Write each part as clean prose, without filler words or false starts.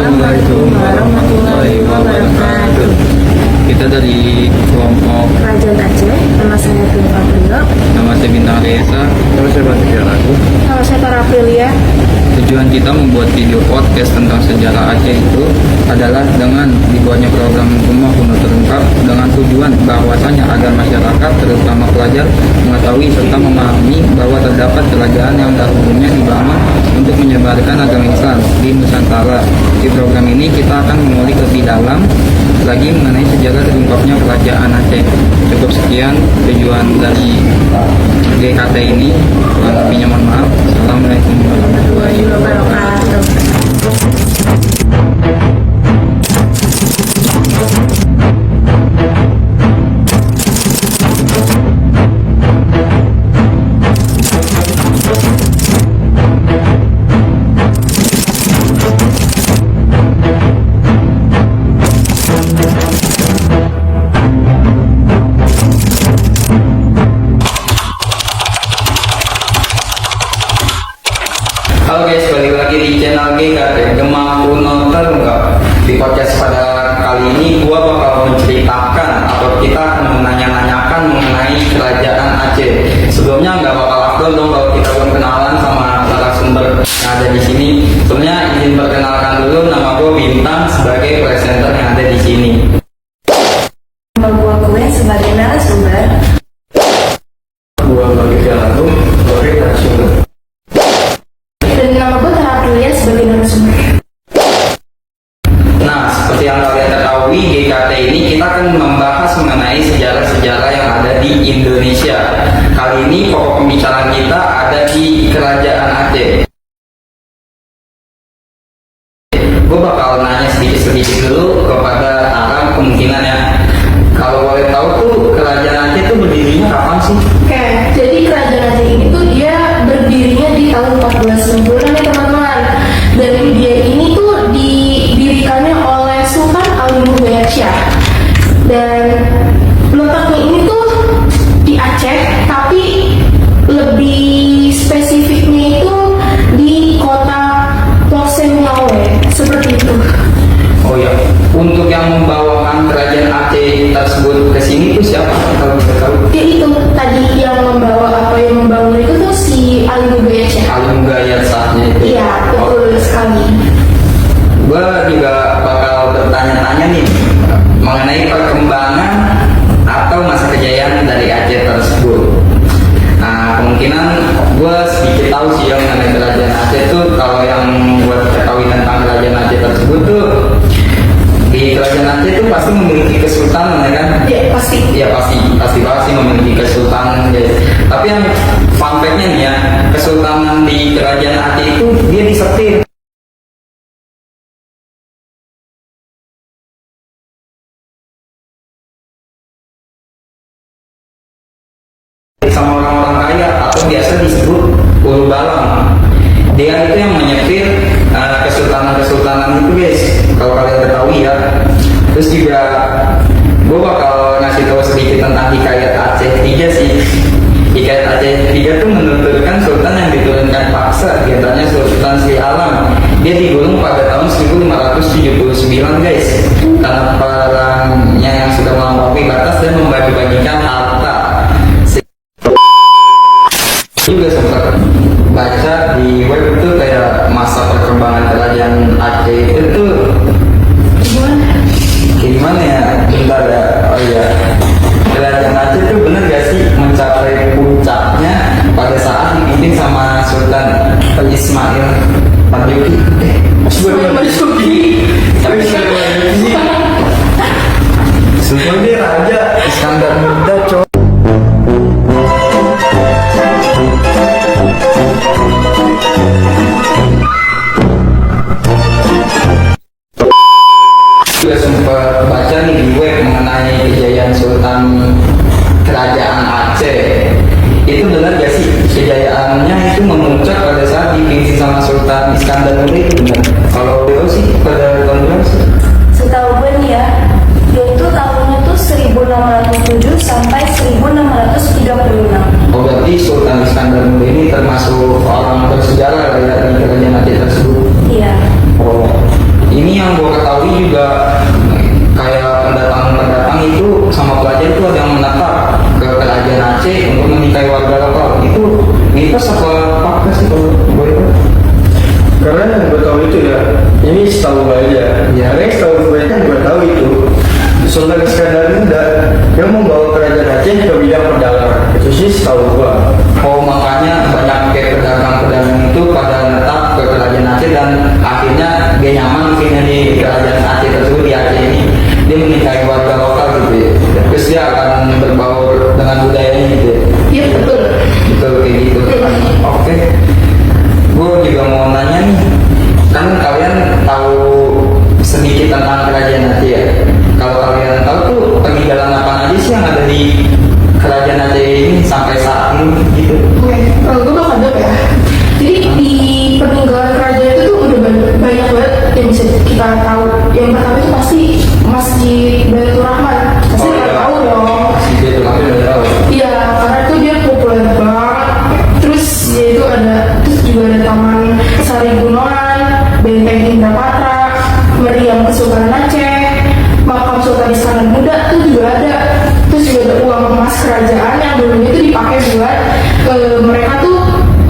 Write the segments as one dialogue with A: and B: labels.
A: Assalamualaikum warahmatullahi wabarakatuh. Kita dari kelompok
B: Kerajaan Aceh. Nama saya Tun Fabrio.
A: Nama saya Bintang Reza.
C: Nama saya Batik Lagu.
B: Nama saya Tara Aprilia.
A: Tujuan kita membuat video podcast tentang sejarah Aceh itu adalah dengan dibuatnya program Rumah Kuno Terungkap dengan tujuan bahwasanya agar masyarakat terutama pelajar mengetahui serta memahami bahwa terdapat kerajaan yang dahulunya dibangun untuk menyebarkan agama Islam di Nusantara. Di program ini kita akan mengulik lebih dalam lagi mengenai sejarah terungkapnya kerajaan Aceh. Cukup sekian tujuan dari GKT ini. Kurang lebihnya mohon maaf. Assalamualaikum warahmatullahi
B: Wabarakatuh.
A: Halo guys, balik lagi di channel GKT Rumah Kuno Terungkap. Di podcast pada kali ini gua bakal menceritakan atau kita akan menanya-nanyakan mengenai kerajaan Aceh. Sebelumnya nggak bakal afdol dong kalau kita belum kenalan sama narasumber yang ada di sini. Sebelumnya izin perkenalkan dulu, nama gua Bintang sebagai presenter yang ada di sini.
B: Nama gua Gwen sebagai narasumber.
C: Gua Batik Lagu, sebagai narasumber.
B: Dan nama gua Tara Aprilia sebagai narasumber.
A: Nah, seperti yang kalian ketahui, GKT ini kita akan membahas mengenai sejarah-sejarah yang ada di Indonesia. Kali ini pokok pembicaraan kita ada di Kerajaan Aceh. Gue bakal nanya sedikit-sedikit dulu kepada Tara kemungkinan ya. Kalau boleh tahu tuh Kerajaan Aceh itu berdirinya kapan sih?
B: Oke, jadi kerajaan Aceh ini tuh dia berdirinya di tahun 1496 ya teman-teman. Dan dia ini tuh didirikannya oleh Sultan Alimugayat Shah. Dan letaknya ini tuh di Aceh, tapi lebih spesifiknya itu di kota Loseng Lawe, seperti itu.
A: Oh ya, untuk yang membawakan Kerajaan Aceh tersebut ke sini tuh siapa? Kalau bisa tahu?
B: Ya itu tadi yang membangun itu tuh si Alimugayat Shah.
A: Alimugayat Shahnya itu.
B: Iya, betul sekali.
A: Gue juga bakal bertanya-tanya nih mengenai perkembangan atau masa kejayaan dari Aceh tersebut. Nah, kemungkinan gue sedikit tahu sih yang mengenai Kerajaan Aceh tuh. Kalau yang gue ketahui tentang Kerajaan Aceh tersebut tuh, di Kerajaan Aceh itu pasti memiliki kesultanan ya kan?
B: Ya pasti.
A: Ya pasti memiliki kesultanan guys. Tapi yang fun fact-nya nih ya, kesultanan di Kerajaan Aceh itu dia disetir sama orang-orang kaya atau biasa disebut ulu balang. Dia itu yang menyetir kesultanan-kesultanan itu guys, kalau kalian ketahui ya. Terus juga gue bakal ngasih tahu sedikit tentang Hikayat Aceh 3 sih. Hikayat Aceh 3 tuh menuturkan sultan yang diturunkan paksa, diantaranya Sultan Sri Alam. Dia digulung pada tahun 1579 guys, karena perangnya yang sudah melampaui batas dan membagi-bagikan harta. Juga sempat baca di web itu kayak masa perkembangan Kerajaan Aceh itu tuh gimana ya? Bentar ya. Oh iya, Kerajaan Aceh itu bener gak sih mencapai puncaknya pada saat dipimpin sama Sultan Ismail Marzuki? Sultan dia raja Iskandar Muda coy. Juga sempat baca nih di web mengenai kejayaan Sultan Kerajaan Aceh. Itu benar gak sih kejayaannya itu memuncak pada saat dipimpin sama Sultan Iskandar Muda itu benar? Kalau itu sih pada tahun berapa sih?
B: Setahu gue nih ya, yaitu tahunnya tuh 1607 sampai 1636.
A: Oh berarti Sultan Iskandar Muda ini termasuk orang bersejarah lah ya di Kerajaan Aceh tersebut.
B: Iya.
A: Oh, ini yang gue ketahui juga kayak pendatang itu sama pelajar itu ada yang menetap ke kerajaan Aceh untuk menikahi warga lokal. Itu mitos apa fakta sih kalau boleh tahu?
C: Karena yang gue tahu itu ya, ini setahu gue aja.
A: Ya.
C: Karena yang setahu gue kan gue tahu itu Sultan Iskandar Muda dia membawa kerajaan Aceh ke bidang perdagangan. Itu sih setahu gue.
A: Oh, makanya banyak kayak pedagang-pedagang itu pada netap ke kerajaan Aceh dan akhirnya dia nyaman mungkin di kerajaan Aceh tersebut, di Aceh ini dia menikahi warga lokal gitu ya. Terus dia akan berbaur dengan budayanya gitu ya.
B: Iya betul.
A: Gitu kayak gitu. Oke. Gue juga mau nanya nih, kan kalian tahu sedikit tentang kerajaan Aceh ya. Kalau kalian tahu tuh peninggalan apa aja sih yang ada di kerajaan Aceh ini sampai saat ini gitu?
B: Oke, gue bakal jawab ya. Jadi di peninggalan kerajaan itu tuh udah banyak banget yang bisa kita tahu. Yang pertama itu pasti Masjid Baitur Rahman. Pasti
A: Oh,
B: kita
A: iya.
B: tahu dong.
A: Si dia tuh udah tahu.
B: Iya, karena itu dia populer banget. Terus ya itu ada, terus juga ada Taman Sari Gunoan, Benteng Indrapatra, Meriam Kesultanan Aceh, Makam Sultan Iskandar Muda itu juga ada. Terus juga ada uang emas kerajaan yang dulunya itu dipakai buat mereka tuh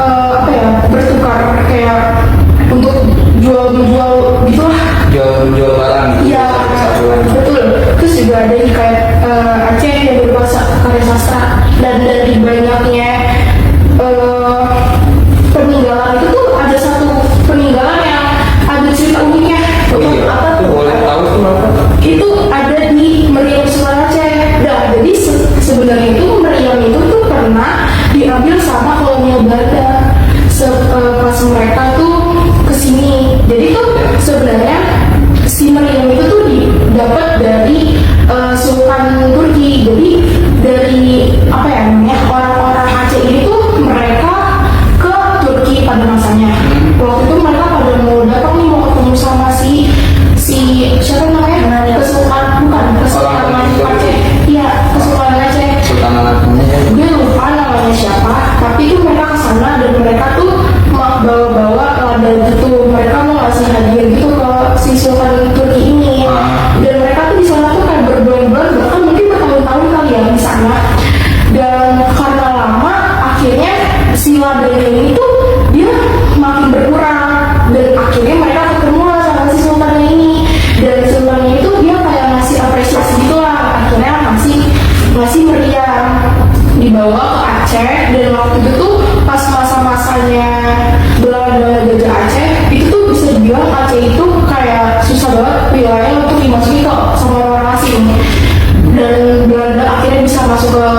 B: apa ya, bertukar kayak untuk jual menjual gitulah.
A: Jual barang.
B: Iya, betul. Terus juga ada hikayat Aceh yang berupa karya sastra, dan dari banyaknya peninggalan itu tuh ada satu peninggalan yang ada cerita uniknya.
A: Oh iya.
B: Apa tuh?
A: Boleh tahu tuh apa?
B: Itu ada di Meriam Sultan Aceh. Nah, jadi sebenarnya itu Meriam itu tuh pernah diambil sama kolonial Belanda pas mereka tuh kesini. Jadi tuh sebenarnya si Meriam itu tuh didapat dari Sultan Turki. Jadi dari apa ya namanya, orang-orang Aceh ini tuh mereka ke Turki pada masanya. Waktu itu mereka pada mau datang nih, mau ketemu sama si siapa namanya? Kesultanan Aceh. Iya, Kesultanan Aceh.
A: Sultan anaknya ya.
B: Gue lupa namanya siapa, tapi itu mereka kesana dan mereka tuh mau bawa-bawa lada gitu. Mereka mau ngasih hadiah gitu ke si Sultan Turki ini. Dan mereka tuh di sana tuh kayak berbulan-bulan, bahkan mungkin bertahun-tahun kali ya di sana. Dan karena lama, akhirnya si ladanya ini tuh dia makin berkurang, dan akhirnya mereka ketemu lah sama si sultannya ini. Dan sultannya itu dia kayak ngasih apresiasi gitu lah, akhirnya ngasih meriam dibawa ke Aceh. Dan waktu itu tuh pas masa-masanya Belanda jajah Aceh, itu tuh bisa dibilang Aceh itu kayak susah banget wilayah untuk dimasuki ke sama orang asing. Dan Belanda akhirnya bisa masuk ke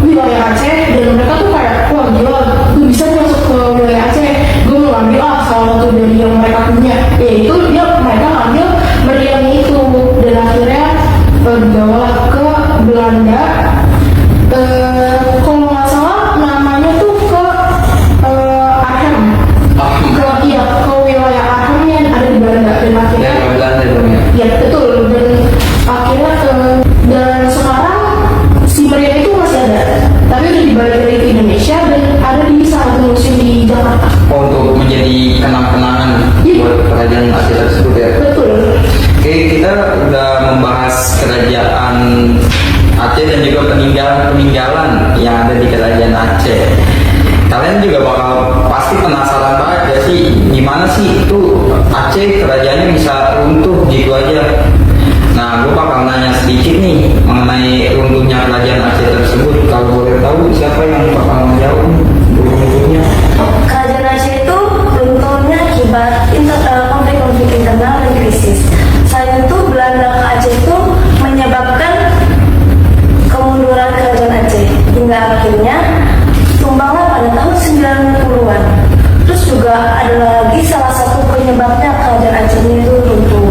B: wilayah Aceh, dan mereka tuh kayak, wah gila, gue bisa nih masuk ke wilayah Aceh, gue mau ngambil salah satu dari yang mereka punya, yaitu mereka ngambil meriam itu. Dan akhirnya dibawa ke Belanda. Kalau nggak salah namanya tuh ke Arnhem, ke wilayah Arnhem yang ada di Belanda. Dan akhirnya
A: Ya, Belanda dong ya.
B: ya betul, dan akhirnya dan sekarang si meriam itu masih ada, tapi udah dibalik lagi ke Indonesia dan ada di salah satu museum di Jakarta.
A: Oh, untuk menjadi kenang-kenangan
B: Iya.
A: buat kerajaan Aceh tersebut ya.
B: Betul.
A: Oke, kita udah membahas kerajaan Aceh dan juga peninggalan yang ada di kerajaan Aceh. Kalian juga bakal pasti penasaran banget ya sih, gimana sih itu Aceh kerajaannya bisa runtuh gitu aja. Nah, gue bakal nanya sedikit nih mengenai runtuhnya kerajaan Aceh tersebut. Kalau boleh tahu siapa yang bakal menjawab runtuhnya?
D: Kerajaan Aceh itu runtuhnya akibat konflik-konflik internal dan krisis. Selain itu, Belanda ke Aceh itu menyebabkan kemunduran kerajaan Aceh hingga akhirnya tumbanglah pada tahun 90-an. Terus juga ada lagi salah satu penyebabnya kerajaan Aceh itu runtuh.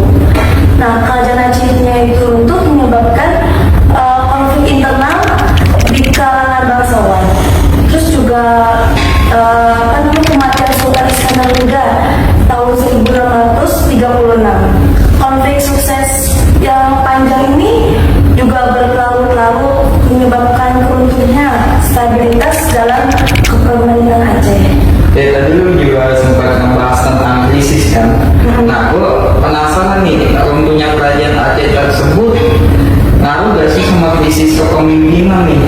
D: Nah, kerajaan Acehnya itu runtuh menyebabkan konflik internal di kalangan bangsawan. Terus juga kematian Sultan Iskandar Muda tahun 1636. Konflik sukses yang panjang ini juga berlarut-larut menyebabkan runtuhnya stabilitas dalam kepemimpinan Aceh.
A: Ya, tadi lu juga sempat ngebahas tentang krisis kan. Nah, gue penasaran nih, krisis kepemimpinan nih.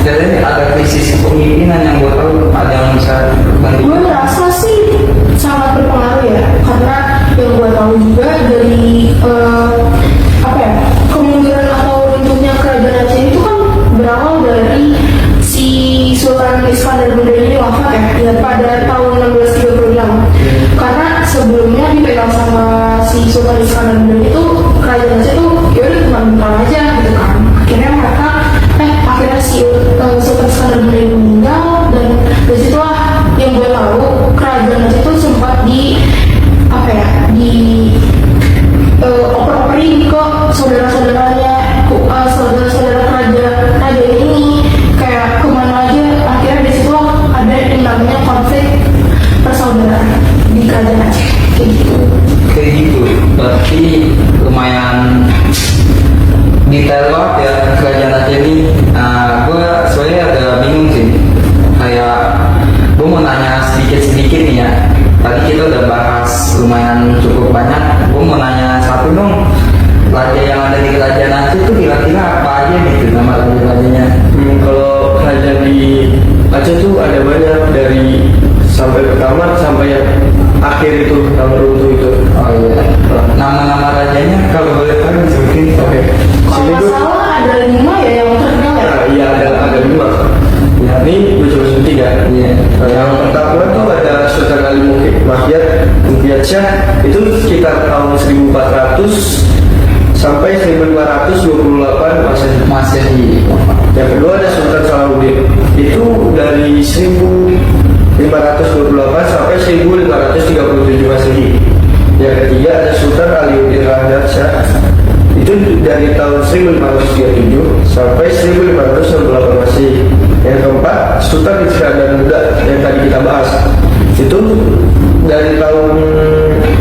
A: Jadi ada krisis kepemimpinan yang gue tahu ada yang bisa
B: Gue merasa sih sangat berpengaruh ya, karena yang gue tahu juga dari kemunduran atau runtuhnya kerajaan Aceh itu kan berawal dari si Sultan Iskandar Muda ini wafat ya pada tahun 1636. Karena sebelumnya dipegang sama si Sultan Iskandar Muda itu kerajaan Aceh itu yaudah cuma bentar aja gitu kan. Akhirnya si Sultan Iskandar Muda ini meninggal, dan dari situlah yang gue tahu kerajaan Aceh itu sempat oper-operin ke saudara-saudaranya, saudara-saudara raja ini, kayak kemana aja. Akhirnya di situ ada yang namanya konflik persaudaraan di kerajaan Aceh
A: kayak gitu. Berarti lumayan detail banget ya kerajaan Aceh ini. Gue sebenarnya agak bingung sih, kayak gue mau nanya sedikit nih ya. Tadi kita udah bahas lumayan cukup banyak. Gue mau nanya satu dong, raja yang ada di kerajaan Aceh itu kira-kira apa aja gitu nama raja-rajanya?
C: Kalau kerajaan di Aceh tuh ada banyak, dari sampai pertama sampai yang akhir itu yang runtuh itu.
A: Oh iya. Nama-nama rajanya kalau boleh tahu disebutin.
C: Oke.
B: kalau
C: Sini
B: nggak
C: tuh.
B: salah ada 5 ya yang terkenal ya.
C: Nah, iya ada 5. Ya, ini gue coba sebutin ya.
A: Iya.
C: Yang pertama tuh ada Sultan Ali Mukyat Shah, itu sekitar tahun 1400 sampai 1528
A: Masehi.
C: Yang kedua ada Sultan Salahuddin, itu dari 1528 sampai 1537 Masehi. Yang ketiga ada Sultan Aliuddin Rahdar Shah, itu dari tahun 1537 sampai 1568 Masehi. Yang keempat Sultan Iskandar Muda yang tadi kita bahas, itu dari tahun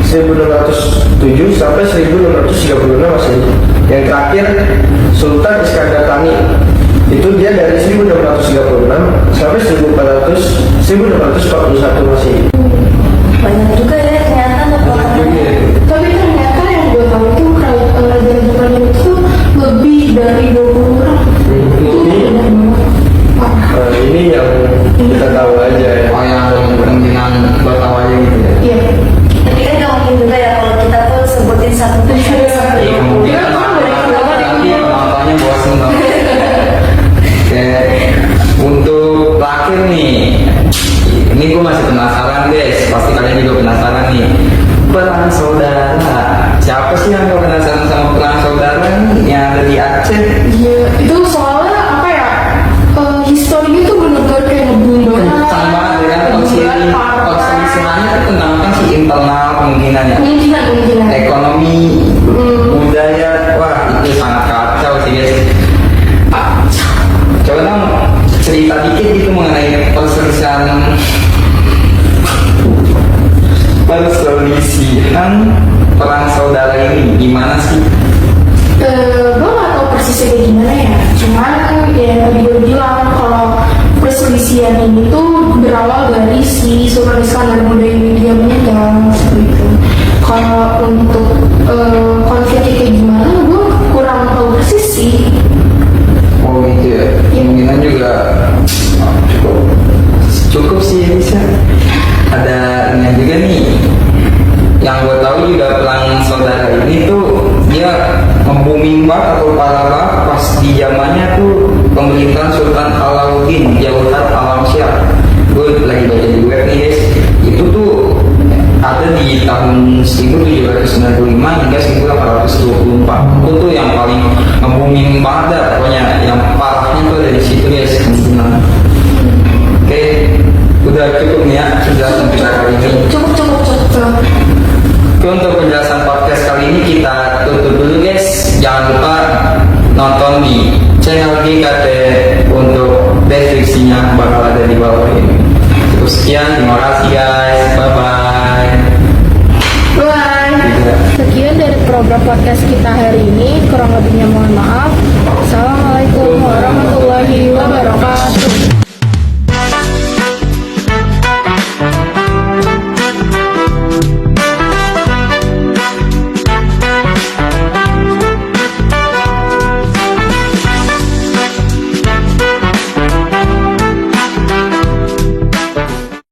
C: 1607 sampai 1636 Masehi. Yang terakhir Sultan Iskandar Tani, itu dia dari 1636 sampai 1641 Masehi.
D: Banyak juga ya ternyata peperangannya.
B: Tapi ternyata yang gue tahu itu kerajaan itu lebih dari 20 orang.
C: Ini yang kita tahu aja ya.
A: Oh yang kemungkinan buat tahu aja gitu ya.
B: Iya.
D: Tapi kan gak mungkin juga ya kalau kita tuh sebutin satu persatu.
A: Iya kemungkinan nanti penontonnya bosan banget. Oke, untuk terakhir nih, ini gue masih penasaran guys, pasti kalian juga penasaran nih. Perang saudara, siapa sih yang gak penasaran sama perang saudara nih yang ada di Aceh?
B: Iya, itu soalnya historinya tuh bener-bener kayak ngebum banget.
A: Kencang banget ya kan, konselisinya itu tentang apa sih, internal kemungkinannya.
B: Kemungkinan.
A: Ekonomi, budaya, wah itu sangat kacau sih guys. Coba dong cerita dikit gitu mengenai perselisihan perang saudara ini gimana sih?
B: Gue gak tau persisnya kayak gimana ya. Cuman ya tadi gue bilang kalau perselisihan ini tuh berawal dari si Sultan Iskandar Muda ini dia meninggal seperti itu. Kalau untuk konfliknya kayak gimana gue kurang tahu persis sih.
A: Oh gitu ya, kemungkinan juga cukup sih bisa. Ada ini juga nih, yang gue tahu juga perang saudara ini tuh dia nge-booming banget atau parah banget pas di zamannya tuh pemerintahan Sultan Alauddin Jauhar Alamsyah. Gue lagi baca di web nih guys, itu tuh ada di tahun 1795 hingga 1824. Itu tuh yang paling nge-booming banget dah, pokoknya yang parahnya tuh dari situ guys. Oke, udah cukup nih ya penjelasan kita kali ini.
B: Cukup.
A: Oke, untuk penjelasan podcast kali ini kita tutup dulu guys. Jangan lupa nonton di channel GKT, untuk deskripsinya bakal ada di bawah ini. Cukup sekian, terima kasih guys, bye bye.
B: Sekian dari program podcast kita hari ini. Kurang lebihnya mohon maaf. Assalamualaikum warahmatullahi wabarakatuh.